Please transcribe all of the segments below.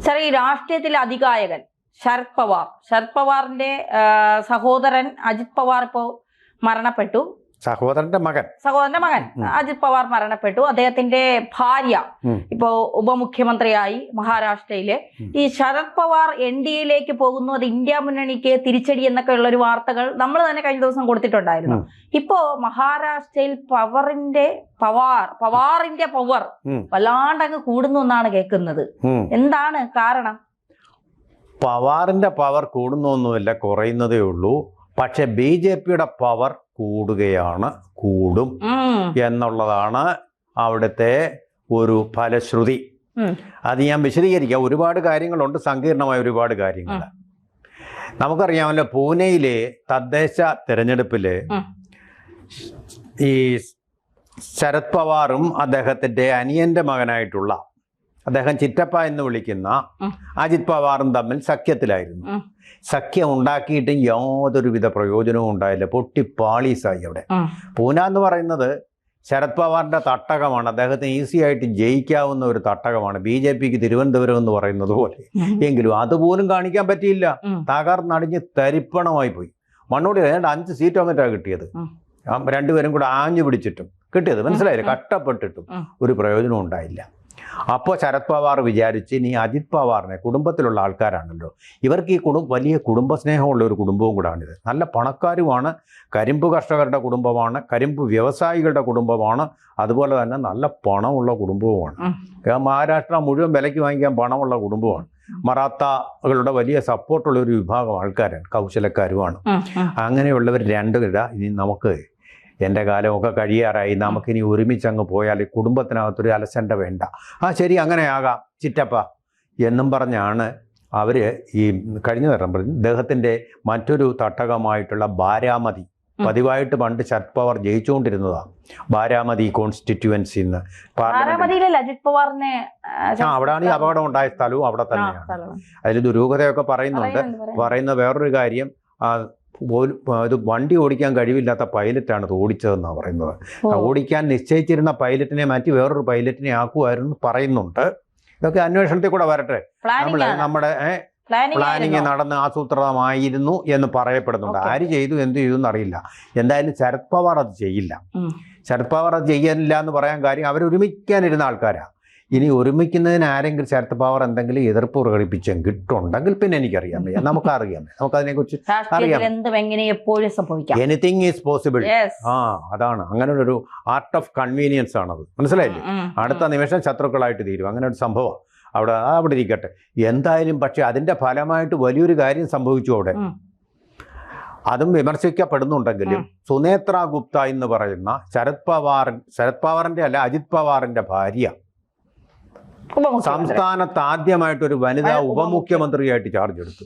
Sir, ഈ രാഷ്ട്രീയത്തിലെ അതികായകൻ ശരത് പവാറിന്റെ സഹോദരൻ അജിത് പവാർ ഇപ്പോ മരണപ്പെട്ടു. സഹോദരന്റെ മകൻ അജിത് പവാർ മരണപ്പെട്ടു. അദ്ദേഹത്തിന്റെ ഭാര്യ ഇപ്പോ ഉപമുഖ്യമന്ത്രിയായി മഹാരാഷ്ട്രയിലെ. ഈ ശരത് പവാർ NDAയിലേക്ക് പോകുന്നു, അത് ഇന്ത്യ മുന്നണിക്ക് തിരിച്ചടി എന്നൊക്കെ ഉള്ള ഒരു വാർത്തകൾ നമ്മൾ തന്നെ കഴിഞ്ഞ ദിവസം കൊടുത്തിട്ടുണ്ടായിരുന്നു. ഇപ്പോ മഹാരാഷ്ട്രയിൽ പവാറിന്റെ പവർ വല്ലാണ്ടങ്ങ് കൂടുന്നു എന്നാണ് കേൾക്കുന്നത്. എന്താണ് കാരണം? പവാറിന്റെ പവർ കൂടുന്നൊന്നുമില്ല, കുറയുന്നതേ ഉള്ളൂ. പക്ഷെ BJPയുടെ പവർ കൂടും എന്നുള്ളതാണ് അവിടുത്തെ ഒരു ഫലശ്രുതി. അത് ഞാൻ വിശദീകരിക്കാം. ഒരുപാട് കാര്യങ്ങളുണ്ട്, സങ്കീർണമായ ഒരുപാട് കാര്യങ്ങൾ. നമുക്കറിയാമല്ലോ, പൂനെയിലെ തദ്ദേശ തിരഞ്ഞെടുപ്പില് ഈ ശരത് പവാറും അദ്ദേഹത്തിന്റെ അനിയന്റെ മകനായിട്ടുള്ള അദ്ദേഹം ചിറ്റപ്പ എന്ന് വിളിക്കുന്ന അജിത് പവാറും തമ്മിൽ സഖ്യത്തിലായിരുന്നു. സഖ്യം ഉണ്ടാക്കിയിട്ട് യാതൊരുവിധ പ്രയോജനവും ഉണ്ടായില്ല, പൊട്ടിപ്പാളീസായി അവിടെ. പൂന എന്ന് പറയുന്നത് ശരത് പവാറിന്റെ തട്ടകമാണ്, അദ്ദേഹത്തിന് ഈസി ആയിട്ട് ജയിക്കാവുന്ന ഒരു തട്ടകമാണ്. BJPക്ക് തിരുവനന്തപുരം എന്ന് പറയുന്നത് പോലെ. എങ്കിലും അതുപോലും കാണിക്കാൻ പറ്റിയില്ല, തകർന്നടിഞ്ഞ് തരിപ്പണമായി പോയി. മണ്ണോടി 5 സീറ്റ് മറ്റാണ് കിട്ടിയത്. രണ്ടുപേരും കൂടെ ആഞ്ഞു പിടിച്ചിട്ടും കിട്ടിയത്, മനസ്സിലായില്ലേ? കഷ്ടപ്പെട്ടിട്ടും ഒരു പ്രയോജനവും ഉണ്ടായില്ല. അപ്പോൾ ശരത് പവാർ വിചാരിച്ച്, ഇനി അജിത് പവാറിനെ, കുടുംബത്തിലുള്ള ആൾക്കാരാണല്ലോ, ഇവർക്ക് ഈ വലിയ കുടുംബസ്നേഹമുള്ള ഒരു കുടുംബവും കൂടാണിത്. നല്ല പണക്കാരുമാണ്, കരിമ്പ് കർഷകരുടെ കുടുംബമാണ്, കരിമ്പ് വ്യവസായികളുടെ കുടുംബമാണ്, അതുപോലെ തന്നെ നല്ല പണമുള്ള കുടുംബവുമാണ്. മഹാരാഷ്ട്ര മുഴുവൻ വിലയ്ക്ക് വാങ്ങിക്കാൻ പണമുള്ള കുടുംബമാണ്. മറാത്തകളുടെ വലിയ സപ്പോർട്ടുള്ള ഒരു വിഭാഗം ആൾക്കാരാണ്, കൗശലക്കാരുമാണ്. അങ്ങനെയുള്ളവർ രണ്ടുപേരാ ഇനി നമുക്ക് എൻ്റെ കാലമൊക്കെ കഴിയാറായി, നമുക്കിനി ഒരുമിച്ചങ്ങ് പോയാൽ ഈ കുടുംബത്തിനകത്തൊരു അലസണ്ട വേണ്ട. ശരി, അങ്ങനെയാകാം ചിറ്റപ്പ എന്നും പറഞ്ഞാണ് അവർ ഈ കഴിഞ്ഞ തരം അദ്ദേഹത്തിൻ്റെ മറ്റൊരു തട്ടകമായിട്ടുള്ള ബാരാമതി, പതിവായിട്ട് പണ്ട് ശരത് പവാർ ജയിച്ചുകൊണ്ടിരുന്നതാണ് ബാരാമതി കോൺസ്റ്റിറ്റ്യുവൻസിന്ന്. അവിടെയാണ് ഈ അപകടം ഉണ്ടായ സ്ഥലവും അവിടെ തന്നെയാണ്. അതിൽ ദുരൂഹതയൊക്കെ പറയുന്ന വേറൊരു കാര്യം, ഇത് വണ്ടി ഓടിക്കാൻ കഴിവില്ലാത്ത പൈലറ്റാണ് ഇത് ഓടിച്ചതെന്നാണ് പറയുന്നത്. ഓടിക്കാൻ നിശ്ചയിച്ചിരുന്ന പൈലറ്റിനെ മാറ്റി വേറൊരു പൈലറ്റിനെ ആക്കുമായിരുന്നു പറയുന്നുണ്ട്. ഇതൊക്കെ അന്വേഷണത്തിൽ കൂടെ വരട്ടെ. നമ്മുടെ പ്ലാനിങ് നടന്ന് ആസൂത്രിതമായിരുന്നു എന്ന് പറയപ്പെടുന്നുണ്ട്. ആര് ചെയ്തു, എന്ത് ചെയ്തു എന്നറിയില്ല. എന്തായാലും ശരത് പവാർ അത് ചെയ്യില്ല. ശരത് പവാർ അത് ചെയ്യാനില്ല എന്ന് പറയാൻ കാര്യം, അവരൊരുമിക്കാനിരുന്ന ആൾക്കാരാണ്. ഇനി ഒരുമിക്കുന്നതിന് ആരെങ്കിലും ശരത് പവാർ എന്തെങ്കിലും എതിർപ്പ് പ്രകടിപ്പിച്ചെങ്കിട്ടുണ്ടെങ്കിൽ പിന്നെ എനിക്കറിയാൻ വയ്യ, നമുക്കറിയാം, നമുക്കതിനെക്കുറിച്ച് അറിയാം. Anything is possible. അതാണ്, അങ്ങനെ ഒരു ആർട്ട് ഓഫ് കൺവീനിയൻസ് ആണത്, മനസ്സിലായില്ലേ? അടുത്ത നിമിഷം ശത്രുക്കളായിട്ട് തീരും, അങ്ങനെ ഒരു സംഭവം അവിടെ ഇരിക്കട്ടെ. എന്തായാലും പക്ഷെ അതിന്റെ ഫലമായിട്ട് വലിയൊരു കാര്യം സംഭവിച്ചു അവിടെ. അതും വിമർശിക്കപ്പെടുന്നുണ്ടെങ്കിലും സുനേത്ര ഗുപ്ത എന്ന് പറയുന്ന ശരത് പവാറിന്റെ അല്ല, അജിത് പവാറിന്റെ ഭാര്യ സംസ്ഥാനത്ത് ആദ്യമായിട്ടൊരു വനിതാ ഉപമുഖ്യമന്ത്രിയായിട്ട് ചാർജ് എടുത്തു.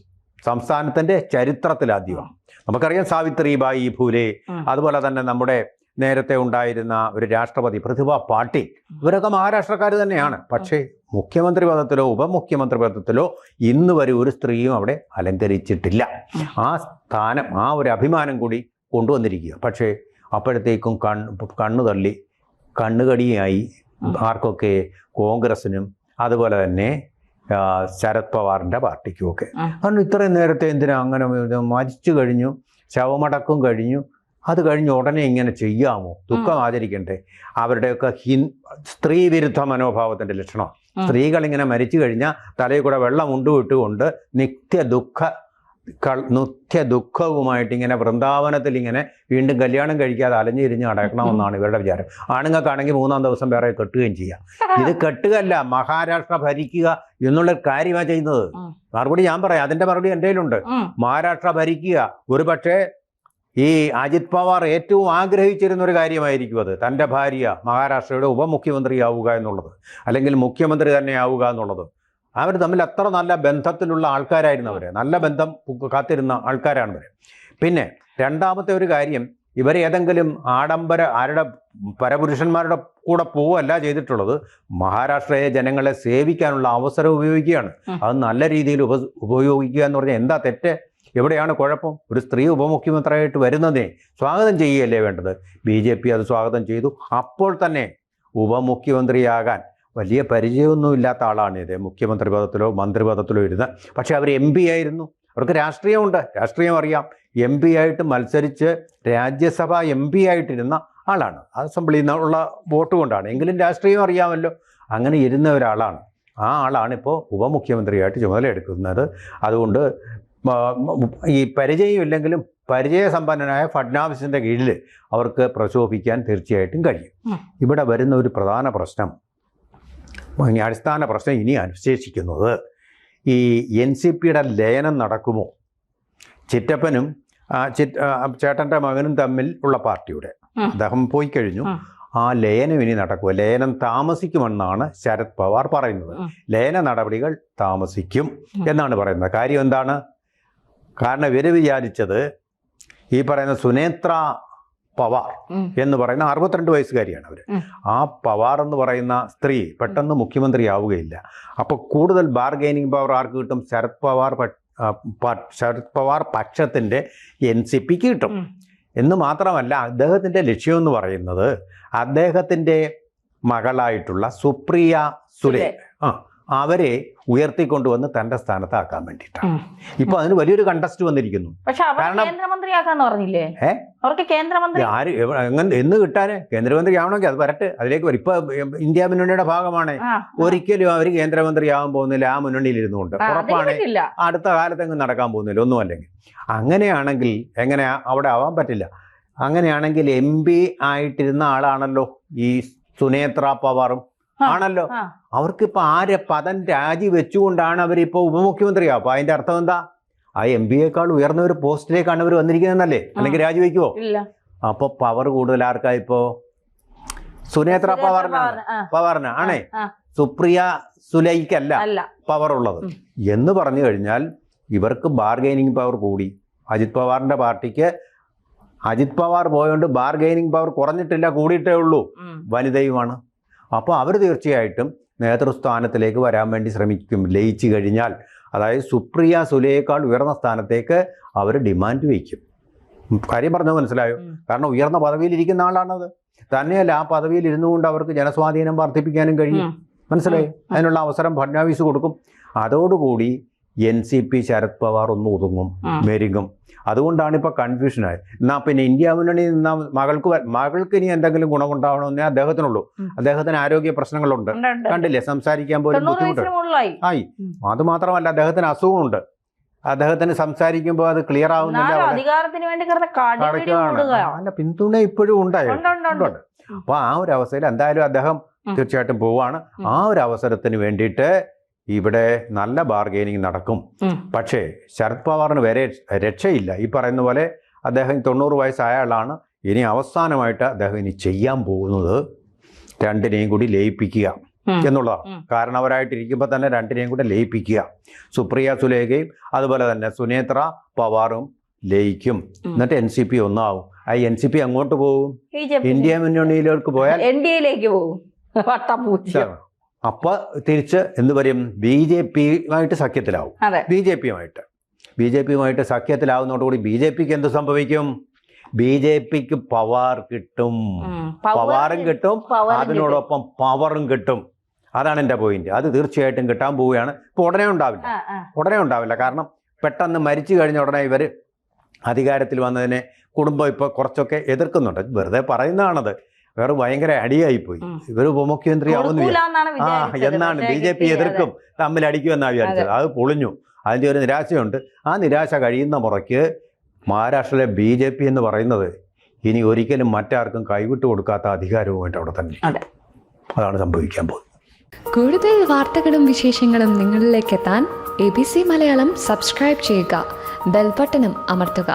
സംസ്ഥാനത്തിന്റെ ചരിത്രത്തിലാദ്യമാണ്. നമുക്കറിയാം സാവിത്രിബായി ഫൂലെ, അതുപോലെ തന്നെ നമ്മുടെ നേരത്തെ ഉണ്ടായിരുന്ന ഒരു രാഷ്ട്രപതി പ്രതിഭ പാട്ടീൽ, ഇവരൊക്കെ മഹാരാഷ്ട്രക്കാർ തന്നെയാണ്. പക്ഷേ മുഖ്യമന്ത്രി പദത്തിലോ ഉപമുഖ്യമന്ത്രി പദത്തിലോ ഇന്ന് വരെ ഒരു സ്ത്രീയും അവിടെ അലങ്കരിച്ചിട്ടില്ല. ആ സ്ഥാനം, ആ ഒരു അഭിമാനം കൂടി കൊണ്ടുവന്നിരിക്കുക. പക്ഷേ അപ്പോഴത്തേക്കും കണ്ണു തള്ളി കണ്ണുകടിയായി ആർക്കൊക്കെ? കോൺഗ്രസിനും അതുപോലെ തന്നെ ശരത് പവാറിൻ്റെ പാർട്ടിക്കുമൊക്കെ. കാരണം ഇത്രയും നേരത്തെ എന്തിനാ അങ്ങനെ? മരിച്ചു കഴിഞ്ഞു, ശവമടക്കം കഴിഞ്ഞു, അത് കഴിഞ്ഞ് ഉടനെ ഇങ്ങനെ ചെയ്യാമോ? ദുഃഖം ആചരിക്കണ്ടേ? അവരുടെയൊക്കെ സ്ത്രീ വിരുദ്ധ മനോഭാവത്തിൻ്റെ ലക്ഷണം. സ്ത്രീകൾ ഇങ്ങനെ മരിച്ചു കഴിഞ്ഞാൽ തലയിൽ കൂടെ വെള്ളം ഉണ്ടുവിട്ടുകൊണ്ട് നിത്യ ദുഃഖവുമായിട്ട് ഇങ്ങനെ വൃന്ദാവനത്തിൽ ഇങ്ങനെ വീണ്ടും കല്യാണം കഴിക്കാതെ അലഞ്ഞിരിഞ്ഞ് അടക്കണമെന്നാണ് ഇവരുടെ വിചാരം. ആണുങ്ങൾക്കാണെങ്കിൽ 3-ാം ദിവസം വേറെ കെട്ടുകയും ചെയ്യാം. ഇത് കെട്ടുകയല്ല, മഹാരാഷ്ട്ര ഭരിക്കുക എന്നുള്ള കാര്യമാണ് ചെയ്യുന്നത്. മറുപടി ഞാൻ പറയാം, അതിന്റെ മറുപടി എൻ്റെ കയ്യിലുണ്ട്. മഹാരാഷ്ട്ര ഭരിക്കുക ഒരു പക്ഷേ ഈ അജിത് പവാർ ഏറ്റവും ആഗ്രഹിച്ചിരുന്ന ഒരു കാര്യമായിരിക്കും അത്. തൻ്റെ ഭാര്യ മഹാരാഷ്ട്രയുടെ ഉപമുഖ്യമന്ത്രിയാവുക എന്നുള്ളത്, അല്ലെങ്കിൽ മുഖ്യമന്ത്രി തന്നെ ആവുക എന്നുള്ളത്. അവർ തമ്മിൽ അത്ര നല്ല ബന്ധത്തിലുള്ള ആൾക്കാരായിരുന്നു. അവർ നല്ല ബന്ധം കാത്തിരുന്ന ആൾക്കാരാണ് ഇവർ. പിന്നെ രണ്ടാമത്തെ ഒരു കാര്യം, ഇവർ ഏതെങ്കിലും ആരുടെ പരപുരുഷന്മാരുടെ കൂടെ പോവല്ല ചെയ്തിട്ടുള്ളത്, മഹാരാഷ്ട്രയെ ജനങ്ങളെ സേവിക്കാനുള്ള അവസരം ഉപയോഗിക്കുകയാണ്. അത് നല്ല രീതിയിൽ ഉപയോഗിക്കുക എന്ന് പറഞ്ഞാൽ എന്താ തെറ്റ്? എവിടെയാണ് കുഴപ്പം? ഒരു സ്ത്രീ ഉപമുഖ്യമന്ത്രിയായിട്ട് വരുന്നതിനെ സ്വാഗതം ചെയ്യുകയല്ലേ വേണ്ടത്? BJP അത് സ്വാഗതം ചെയ്തു. അപ്പോൾ തന്നെ ഉപമുഖ്യമന്ത്രിയാകാൻ വലിയ പരിചയമൊന്നും ഇല്ലാത്ത ആളാണ് ഇത്, മുഖ്യമന്ത്രി പദത്തിലോ മന്ത്രി പദത്തിലോ ഇരുന്ന്. പക്ഷേ അവർ MP ആയിരുന്നു, അവർക്ക് രാഷ്ട്രീയമുണ്ട്, രാഷ്ട്രീയം അറിയാം. MP ആയിട്ട് മത്സരിച്ച് രാജ്യസഭ MP ആയിട്ടിരുന്ന ആളാണ്. അസംബ്ലിയിൽ നിന്നുള്ള വോട്ട് കൊണ്ടാണ്, എങ്കിലും രാഷ്ട്രീയം അറിയാമല്ലോ. അങ്ങനെ ഇരുന്ന ഒരാളാണ്. ആ ആളാണ് ഇപ്പോൾ ഉപമുഖ്യമന്ത്രിയായിട്ട് ചുമതലയെടുക്കുന്നത്. അതുകൊണ്ട് ഈ പരിചയമില്ലെങ്കിലും പരിചയസമ്പന്നനായ ഫഡ്നാവിസിൻ്റെ കീഴിൽ അവർക്ക് പ്രശോഭിക്കാൻ തീർച്ചയായിട്ടും കഴിയും. ഇവിടെ വരുന്ന ഒരു പ്രധാന പ്രശ്നം, അടിസ്ഥാന പ്രശ്നം ഇനി അവശേഷിക്കുന്നത് ഈ NCPയുടെ ലയനം നടക്കുമോ? ചിറ്റപ്പനും ചേട്ടൻ്റെ മകനും തമ്മിൽ ഉള്ള പാർട്ടിയുടെ, അദ്ദേഹം പോയി കഴിഞ്ഞു, ആ ലയനം ഇനി നടക്കുക. ലയനം താമസിക്കുമെന്നാണ് ശരത് പവാർ പറയുന്നത്. ലയന നടപടികൾ താമസിക്കും എന്നാണ് പറയുന്നത്. കാര്യം എന്താണ്? കാരണം ഇവർ വിചാരിച്ചത് ഈ പറയുന്ന സുനേത്ര പവാർ എന്ന് പറയുന്ന 62 വയസ്സുകാരിയാണ് അവർ. ആ പവാർ എന്ന് പറയുന്ന സ്ത്രീ പെട്ടെന്ന് മുഖ്യമന്ത്രിയാവുകയില്ല. അപ്പോൾ കൂടുതൽ ബാർഗെയിനിങ് പവർ ആർക്ക് കിട്ടും? ശരത് പവാർ പക്ഷത്തിൻ്റെ NCPക്ക് കിട്ടും. എന്ന് മാത്രമല്ല, അദ്ദേഹത്തിൻ്റെ ലക്ഷ്യമെന്ന് പറയുന്നത് അദ്ദേഹത്തിൻ്റെ മകളായിട്ടുള്ള സുപ്രിയ സുലെ അവരെ ഉയർത്തിക്കൊണ്ടുവന്ന് തൻ്റെ സ്ഥാനത്താക്കാൻ വേണ്ടിയിട്ടാണ്. ഇപ്പൊ അതിന് വലിയൊരു കണ്ടസ്റ്റ് വന്നിരിക്കുന്നു. കേന്ദ്രമന്ത്രിയാക്കാന്ന് പറഞ്ഞില്ലേ? അവർക്ക് കേന്ദ്രമന്ത്രി ആര് എന്ന് കിട്ടാന്? കേന്ദ്രമന്ത്രി ആവണമെങ്കിൽ അത് വരട്ടെ, അതിലേക്ക് വരും. ഇപ്പൊ ഇന്ത്യ മുന്നണിയുടെ ഭാഗമാണ്. ഒരിക്കലും അവർ കേന്ദ്രമന്ത്രിയാവാൻ പോകുന്നില്ല ആ മുന്നണിയിൽ ഇരുന്നുകൊണ്ട്. ഉറപ്പാണ് അടുത്ത കാലത്തെങ്ങും നടക്കാൻ പോകുന്നില്ല ഒന്നും. അല്ലെങ്കിൽ അങ്ങനെയാണെങ്കിൽ എങ്ങനെയാ അവിടെ ആവാൻ പറ്റില്ല. അങ്ങനെയാണെങ്കിൽ MP ആയിട്ടിരുന്ന ആളാണല്ലോ ഈ സുനേത്ര പവാറും ആണല്ലോ. അവർക്കിപ്പോൾ പദം രാജിവെച്ചുകൊണ്ടാണ് അവരിപ്പോൾ ഉപമുഖ്യമന്ത്രിയാവും. അപ്പോൾ അതിൻ്റെ അർത്ഥം എന്താ? ആ MP-യേക്കാൾ ഉയർന്ന ഒരു പോസ്റ്റിലേക്കാണ് അവർ വന്നിരിക്കുന്നതെന്നല്ലേ? അല്ലെങ്കിൽ രാജിവെക്കുവോ? അപ്പോൾ പവർ കൂടുതൽ ആർക്കാ? ഇപ്പോൾ സുനേത്ര പവാറിന് ആണേ, സുപ്രിയ സുലൈക്കല്ല പവർ ഉള്ളത് എന്ന് പറഞ്ഞു കഴിഞ്ഞാൽ ഇവർക്ക് ബാർഗെയിനിങ് പവർ കൂടി. അജിത് പവാറിൻ്റെ പാർട്ടിക്ക് അജിത് പവാർ പോയോണ്ട് ബാർഗെയിനിങ് പവർ കുറഞ്ഞിട്ടില്ല, കൂടിയിട്ടേ ഉള്ളൂ. വനിതയുമാണ്. അപ്പോൾ അവർ തീർച്ചയായിട്ടും നേതൃസ്ഥാനത്തിലേക്ക് വരാൻ വേണ്ടി ശ്രമിക്കും. ലയിച്ചു കഴിഞ്ഞാൽ, അതായത് സുപ്രിയ സുലയേക്കാൾ ഉയർന്ന സ്ഥാനത്തേക്ക് അവർ ഡിമാൻഡ് വയ്ക്കും. കാര്യം പറഞ്ഞത് മനസ്സിലായോ? കാരണം ഉയർന്ന പദവിയിൽ ഇരിക്കുന്ന ആളാണത്. തന്നെയല്ല, ആ പദവിയിൽ ഇരുന്നുകൊണ്ട് അവർക്ക് ജനസ്വാധീനം വർദ്ധിപ്പിക്കാനും കഴിയും. മനസ്സിലായി? അതിനുള്ള അവസരം ഫഡ്നാവിസ് കൊടുക്കും. അതോടുകൂടി NCP ശരത് പവാർ ഒന്ന് ഒതുങ്ങും, മെരുങ്ങും. അതുകൊണ്ടാണ് ഇപ്പോൾ കൺഫ്യൂഷനായി. എന്നാൽ പിന്നെ ഇന്ത്യ മുന്നണി നിന്ന മകൾക്ക് ഇനി എന്തെങ്കിലും ഗുണമുണ്ടാവണമെന്നേ അദ്ദേഹത്തിനുള്ളൂ. അദ്ദേഹത്തിന് ആരോഗ്യ പ്രശ്നങ്ങളുണ്ട്, കണ്ടില്ലേ? സംസാരിക്കാൻ പോലും ബുദ്ധിമുട്ടായി. അത് മാത്രമല്ല, അദ്ദേഹത്തിന് അസുഖമുണ്ട്. അദ്ദേഹത്തിന് സംസാരിക്കുമ്പോൾ അത് ക്ലിയർ ആവുന്നില്ല. അല്ല, പിന്തുണ ഇപ്പോഴും ഉണ്ടായിരുന്നു. അപ്പോൾ ആ ഒരു അവസ്ഥയിൽ എന്തായാലും അദ്ദേഹം തീർച്ചയായിട്ടും പോവാണ്. ആ ഒരു അവസരത്തിന് വേണ്ടിയിട്ട് ഇവിടെ നല്ല ബാർഗെയിനിങ് നടക്കും. പക്ഷേ ശരത് പവാറിന് വരെ രക്ഷയില്ല. ഈ പറയുന്ന പോലെ അദ്ദേഹം 90 വയസ്സായ ആളാണ്. ഇനി അവസാനമായിട്ട് അദ്ദേഹം ഇനി ചെയ്യാൻ പോകുന്നത് രണ്ടിനെയും കൂടി ലയിപ്പിക്കുക എന്നുള്ളതാണ്. കാരണവരായിട്ടിരിക്കുമ്പോൾ തന്നെ രണ്ടിനെയും കൂടെ ലയിപ്പിക്കുക. സുപ്രിയ സുലേഖയും അതുപോലെ തന്നെ സുനേത്ര പവാറും ലയിക്കും. എന്നിട്ട് NCP ഒന്നാവും. ആ NCP അങ്ങോട്ട് പോകും, ഇന്ത്യ മുന്നണിയിലേക്ക് പോയാൽ NDA-യിലേക്ക് പോകും. അപ്പോൾ തിരിച്ച് എന്ത് പറയും? BJP-യുമായിട്ട് സഖ്യത്തിലാവും. BJP-യുമായിട്ട് സഖ്യത്തിലാവുന്നതോടുകൂടി BJP-ക്ക് എന്ത് സംഭവിക്കും? BJP-ക്ക് പവർ കിട്ടും, പവറും കിട്ടും, അതിനോടൊപ്പം പവറും കിട്ടും. അതാണ് എൻ്റെ പോയിന്റ്. അത് തീർച്ചയായിട്ടും കിട്ടാൻ പോവുകയാണ്. ഇപ്പോൾ ഉടനെ ഉണ്ടാവില്ല. കാരണം പെട്ടെന്ന് മരിച്ചു കഴിഞ്ഞ ഉടനെ ഇവർ അധികാരത്തിൽ വന്നതിനെ കുടുംബം ഇപ്പോൾ കുറച്ചൊക്കെ എതിർക്കുന്നുണ്ട്. വെറുതെ പറയുന്നതാണത്. വേറെ ഭയങ്കര അടിയായിപ്പോയി. ഇവർ ഉപമുഖ്യമന്ത്രി ആവുന്നു എന്നാണ് BJP എതിർക്കും, തമ്മിൽ അടിക്കുമെന്നാണ് വിചാരിച്ചത്. അത് പൊളിഞ്ഞു. അതിൻ്റെ ഒരു നിരാശയുണ്ട്. ആ നിരാശ കഴിയുന്ന മുറയ്ക്ക് മഹാരാഷ്ട്രയിലെ BJP എന്ന് പറയുന്നത് ഇനി ഒരിക്കലും മറ്റാർക്കും കൈവിട്ടു കൊടുക്കാത്ത അധികാരവുമായിട്ട് അവിടെ തന്നെ. അതാണ് സംഭവിക്കാൻ പോകുന്നത്. കൂടുതൽ വാർത്തകളും വിശേഷങ്ങളും നിങ്ങളിലേക്ക് എത്താൻ ABC മലയാളം സബ്സ്ക്രൈബ് ചെയ്യുക, ബെൽ ബട്ടണും അമർത്തുക.